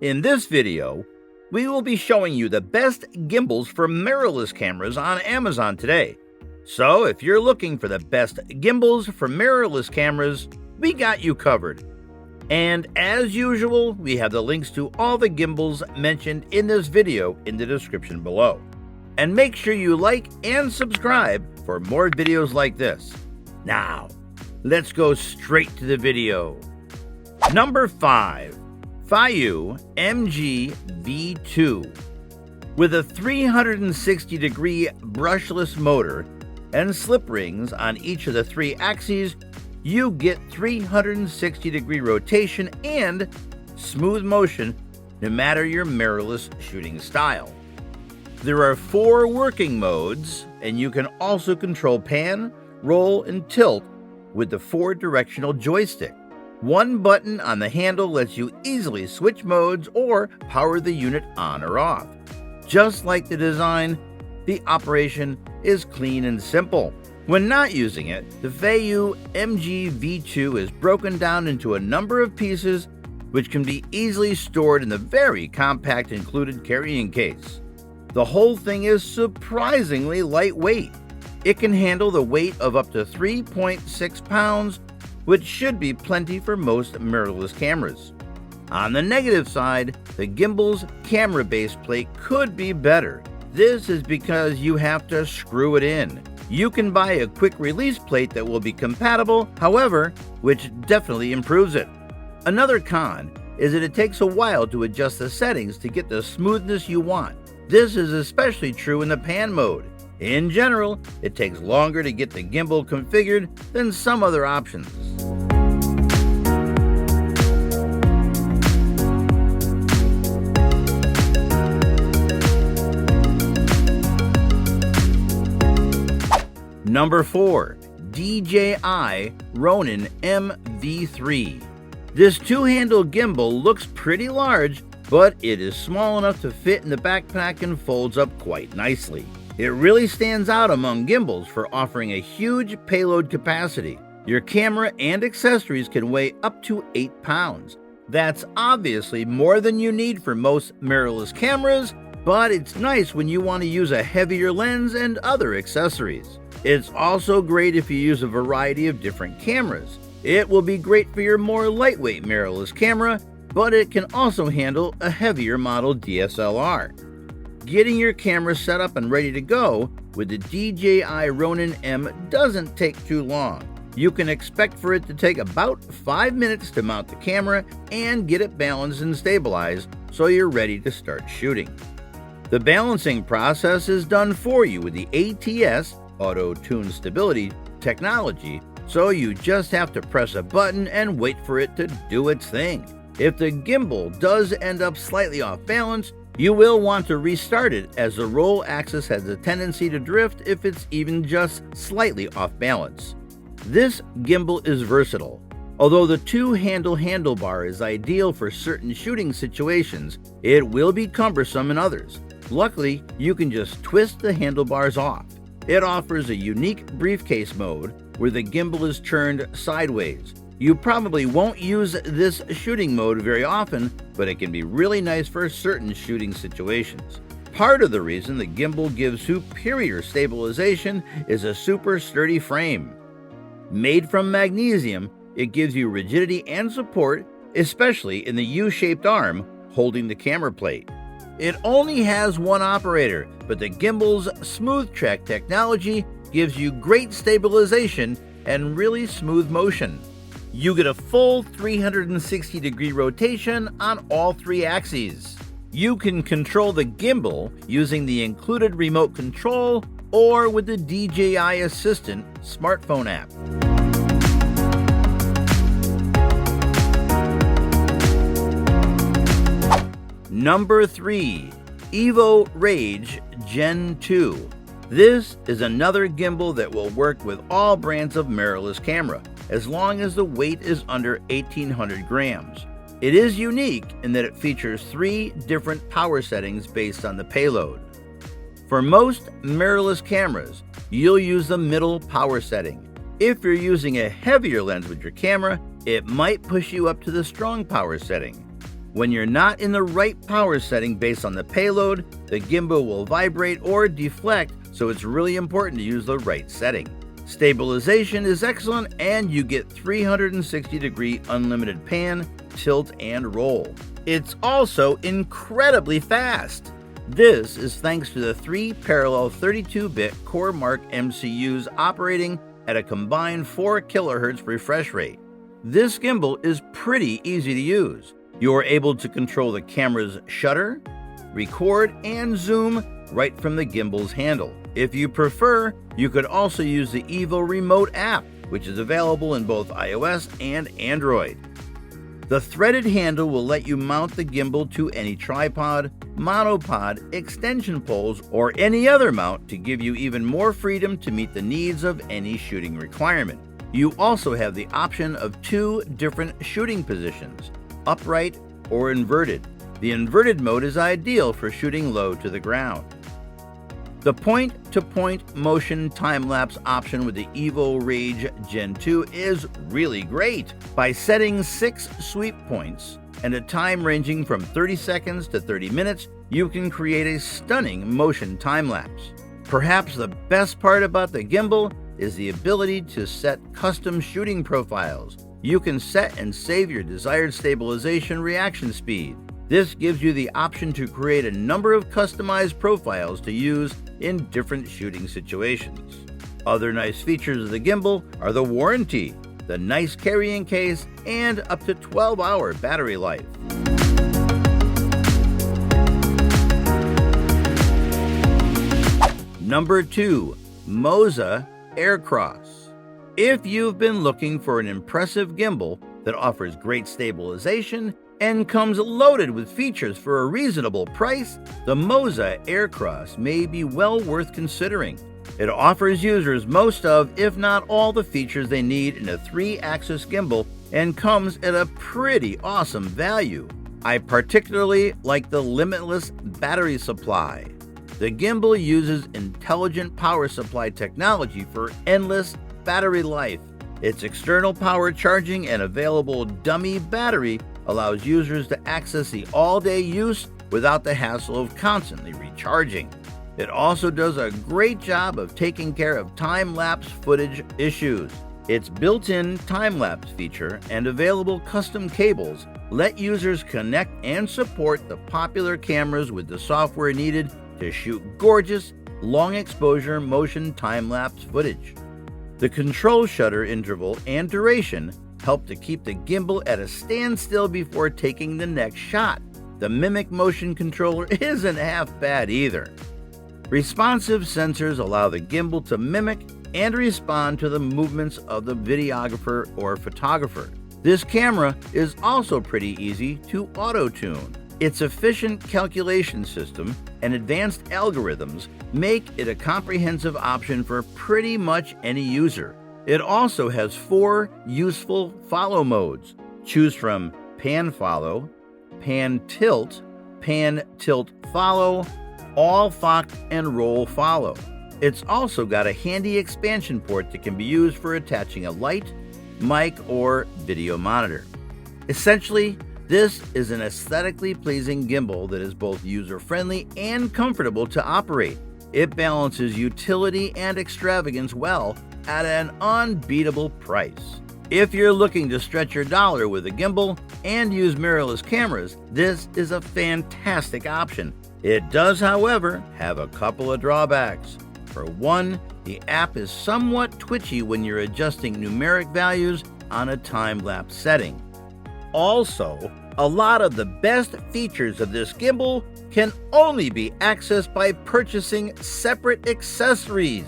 In this video, we will be showing you the best gimbals for mirrorless cameras on Amazon today. So if you're looking for the best gimbals for mirrorless cameras, we got you covered. And as usual, we have the links to all the gimbals mentioned in this video in the description below. And make sure you like and subscribe for more videos like this. Now, let's go straight to the video. Number 5. Feiyu MG V2. With a 360-degree brushless motor and slip rings on each of the 3 axes, you get 360-degree rotation and smooth motion no matter your mirrorless shooting style. There are 4 working modes, and you can also control pan, roll, and tilt with the 4-directional joystick. One button on the handle lets you easily switch modes or power the unit on or off. Just like the design, the operation is clean and simple. When not using it, the Feiyu MG V2 is broken down into a number of pieces which can be easily stored in the very compact included carrying case. The whole thing is surprisingly lightweight. It can handle the weight of up to 3.6 pounds, which should be plenty for most mirrorless cameras. On the negative side, the gimbal's camera base plate could be better. This is because you have to screw it in. You can buy a quick release plate that will be compatible, however, which definitely improves it. Another con is that it takes a while to adjust the settings to get the smoothness you want. This is especially true in the pan mode. In general, it takes longer to get the gimbal configured than some other options. Number 4. DJI Ronin MD3. This 2-handle gimbal looks pretty large, but it is small enough to fit in the backpack and folds up quite nicely. It really stands out among gimbals for offering a huge payload capacity. Your camera and accessories can weigh up to 8 pounds. That's obviously more than you need for most mirrorless cameras, but it's nice when you want to use a heavier lens and other accessories. It's also great if you use a variety of different cameras. It will be great for your more lightweight mirrorless camera, but it can also handle a heavier model DSLR. Getting your camera set up and ready to go with the DJI Ronin M doesn't take too long. You can expect for it to take about 5 minutes to mount the camera and get it balanced and stabilized so you're ready to start shooting. The balancing process is done for you with the ATS Auto Tune Stability technology, so you just have to press a button and wait for it to do its thing. If the gimbal does end up slightly off balance, you will want to restart it, as the roll axis has a tendency to drift if it's even just slightly off balance. This gimbal is versatile. Although the 2-handle handlebar is ideal for certain shooting situations, it will be cumbersome in others. Luckily, you can just twist the handlebars off. It offers a unique briefcase mode where the gimbal is turned sideways. You probably won't use this shooting mode very often, but it can be really nice for certain shooting situations. Part of the reason the gimbal gives superior stabilization is a super sturdy frame. Made from magnesium, it gives you rigidity and support, especially in the U-shaped arm holding the camera plate. It only has one operator, but the gimbal's Smooth Track technology gives you great stabilization and really smooth motion. You get a full 360-degree rotation on all 3 axes. You can control the gimbal using the included remote control or with the DJI Assistant smartphone app. Number 3. Evo Rage Gen2. This is another gimbal that will work with all brands of mirrorless camera, as long as the weight is under 1,800 grams. It is unique in that it features 3 different power settings based on the payload. For most mirrorless cameras, you'll use the middle power setting. If you're using a heavier lens with your camera, it might push you up to the strong power setting. When you're not in the right power setting based on the payload, the gimbal will vibrate or deflect, so it's really important to use the right setting. Stabilization is excellent, and you get 360-degree unlimited pan, tilt, and roll. It's also incredibly fast. This is thanks to the 3 parallel 32-bit Core Mark MCUs operating at a combined 4 kHz refresh rate. This gimbal is pretty easy to use. You are able to control the camera's shutter, record, and zoom right from the gimbal's handle. If you prefer, you could also use the Evo Remote app, which is available in both iOS and Android. The threaded handle will let you mount the gimbal to any tripod, monopod, extension poles, or any other mount to give you even more freedom to meet the needs of any shooting requirement. You also have the option of 2 different shooting positions, upright or inverted. The inverted mode is ideal for shooting low to the ground. The point-to-point motion time-lapse option with the Evo Rage Gen2 is really great. By setting 6 sweep points and a time ranging from 30 seconds to 30 minutes, you can create a stunning motion time-lapse. Perhaps the best part about the gimbal is the ability to set custom shooting profiles. You can set and save your desired stabilization reaction speed. This gives you the option to create a number of customized profiles to use in different shooting situations. Other nice features of the gimbal are the warranty, the nice carrying case, and up to 12-hour battery life. Number 2. Moza Air Cross. If you've been looking for an impressive gimbal that offers great stabilization and comes loaded with features for a reasonable price, the Moza Air Cross may be well worth considering. It offers users most of, if not all, the features they need in a 3-axis gimbal and comes at a pretty awesome value. I particularly like the limitless battery supply. The gimbal uses intelligent power supply technology for endless battery life. Its external power charging and available dummy battery allows users to access the all-day use without the hassle of constantly recharging. It also does a great job of taking care of time-lapse footage issues. Its built-in time-lapse feature and available custom cables let users connect and support the popular cameras with the software needed to shoot gorgeous, long-exposure motion time-lapse footage. The control shutter interval and duration help to keep the gimbal at a standstill before taking the next shot. The Mimic motion controller isn't half bad either. Responsive sensors allow the gimbal to mimic and respond to the movements of the videographer or photographer. This camera is also pretty easy to auto-tune. Its efficient calculation system and advanced algorithms make it a comprehensive option for pretty much any user. It also has 4 useful follow modes. Choose from pan follow, pan tilt follow, all fock and roll follow. It's also got a handy expansion port that can be used for attaching a light, mic, or video monitor. Essentially, this is an aesthetically pleasing gimbal that is both user-friendly and comfortable to operate. It balances utility and extravagance well at an unbeatable price. If you're looking to stretch your dollar with a gimbal and use mirrorless cameras, this is a fantastic option. It does, however, have a couple of drawbacks. For one, the app is somewhat twitchy when you're adjusting numeric values on a time-lapse setting. Also, a lot of the best features of this gimbal can only be accessed by purchasing separate accessories.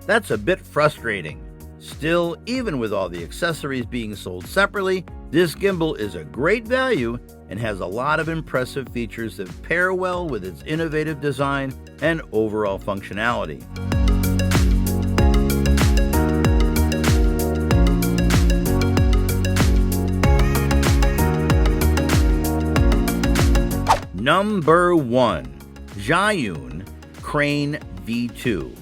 That's a bit frustrating. Still, even with all the accessories being sold separately, this gimbal is a great value and has a lot of impressive features that pair well with its innovative design and overall functionality. Number 1. Jaehoon Crane V2.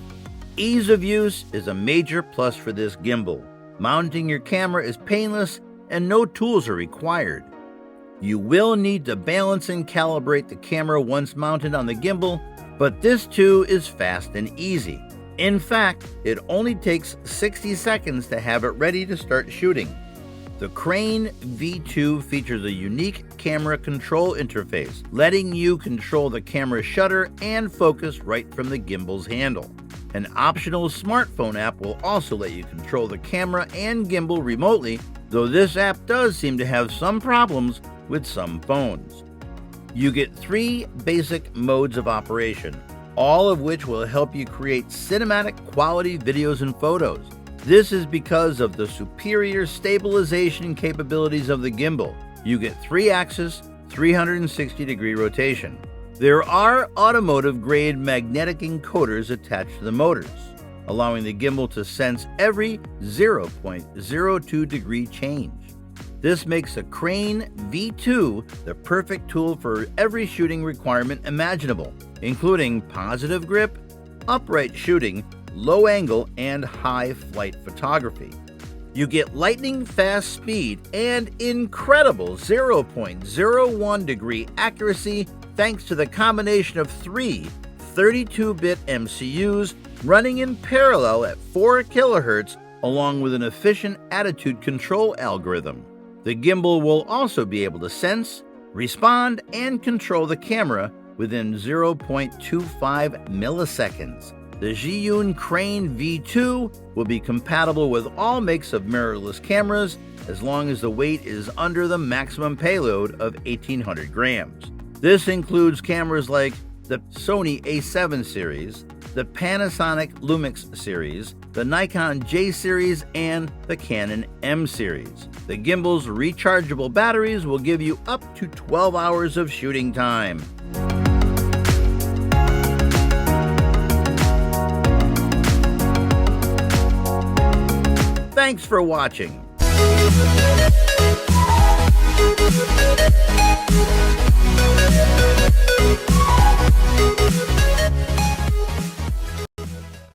Ease of use is a major plus for this gimbal. Mounting your camera is painless and no tools are required. You will need to balance and calibrate the camera once mounted on the gimbal, but this too is fast and easy. In fact, it only takes 60 seconds to have it ready to start shooting. The Crane V2 features a unique camera control interface, letting you control the camera shutter and focus right from the gimbal's handle. An optional smartphone app will also let you control the camera and gimbal remotely, though this app does seem to have some problems with some phones. You get 3 basic modes of operation, all of which will help you create cinematic quality videos and photos. This is because of the superior stabilization capabilities of the gimbal. You get 3-axis, 360-degree rotation. There are automotive-grade magnetic encoders attached to the motors, allowing the gimbal to sense every 0.02-degree change. This makes a Crane V2 the perfect tool for every shooting requirement imaginable, including positive grip, upright shooting, low angle, and high flight photography. You get lightning-fast speed and incredible 0.01-degree accuracy thanks to the combination of 3 32-bit MCUs running in parallel at 4 kHz along with an efficient attitude control algorithm. The gimbal will also be able to sense, respond, and control the camera within 0.25 milliseconds. The Jaehoon Crane V2 will be compatible with all makes of mirrorless cameras as long as the weight is under the maximum payload of 1,800 grams. This includes cameras like the Sony A7 series, the Panasonic Lumix series, the Nikon J series, and the Canon M series. The gimbal's rechargeable batteries will give you up to 12 hours of shooting time. Thanks for watching.